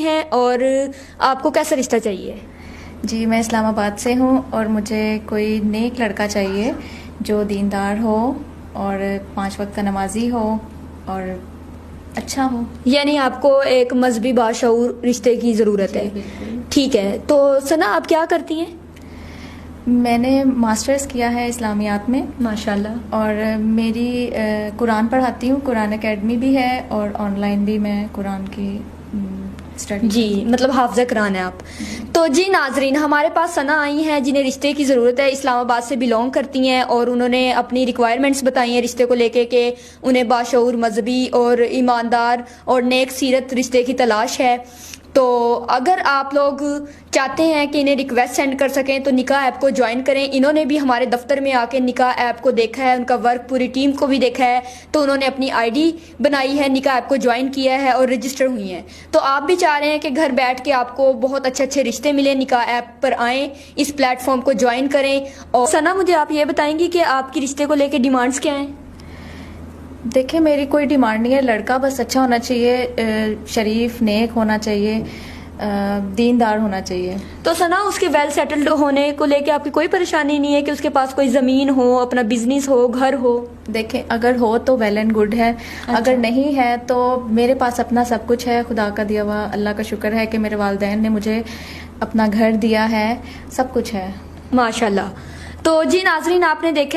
हैं और आपको कैसा रिश्ता चाहिए? जी, मैं इस्लामाबाद से हूँ और मुझे कोई नेक लड़का चाहिए जो दीनदार हो और 5 वक्त का नमाजी हो और अच्छा हो। यानी आपको एक मजहबी बाशऊर रिश्ते की ज़रूरत है। ठीक है, तो सना आप क्या करती हैं? मैंने मास्टर्स किया है इस्लामियात में माशाल्लाह। और मेरी कुरान पढ़ाती हूँ, कुरान एकेडमी भी है और ऑनलाइन भी मैं कुरान की स्टडी। जी, मतलब हाफिज़ा कुरान है आप। तो जी नाजरीन, हमारे पास सना आई हैं जिन्हें रिश्ते की ज़रूरत है, इस्लामाबाद से बिलोंग करती हैं और उन्होंने अपनी रिक्वायरमेंट्स बताई हैं रिश्ते को लेके कि उन्हें बाशऊर, मजहबी और ईमानदार और नेक सीरत रिश्ते की तलाश है। तो अगर आप लोग चाहते हैं कि इन्हें रिक्वेस्ट सेंड कर सकें तो निकाह ऐप को ज्वाइन करें। इन्होंने भी हमारे दफ्तर में आके निकाह ऐप को देखा है, उनका वर्क पूरी टीम को भी देखा है, तो उन्होंने अपनी आईडी बनाई है, निकाह ऐप को ज्वाइन किया है और रजिस्टर हुई हैं। तो आप भी चाह रहे हैं कि घर बैठ के आपको बहुत अच्छे अच्छे रिश्ते मिले, निकाह ऐप पर आएँ, इस प्लेटफॉर्म को ज्वाइन करें। और सना, मुझे आप ये बताएंगी कि आपकी रिश्ते को लेकर डिमांड्स क्या हैं? देखिए, मेरी कोई डिमांड नहीं है, लड़का बस अच्छा होना चाहिए, शरीफ नेक होना चाहिए, दीनदार होना चाहिए। तो सना, उसके वेल सेटल्ड होने को लेके आपकी कोई परेशानी नहीं है कि उसके पास कोई ज़मीन हो, अपना बिजनेस हो, घर हो? देखें, अगर हो तो वेल एंड गुड है। अच्छा। अगर नहीं है तो मेरे पास अपना सब कुछ है, खुदा का दिया हुआ। अल्लाह का शुक्र है कि मेरे वालिदैन ने मुझे अपना घर दिया है, सब कुछ है माशाल्लाह। तो जी नाजरीन, आपने देखा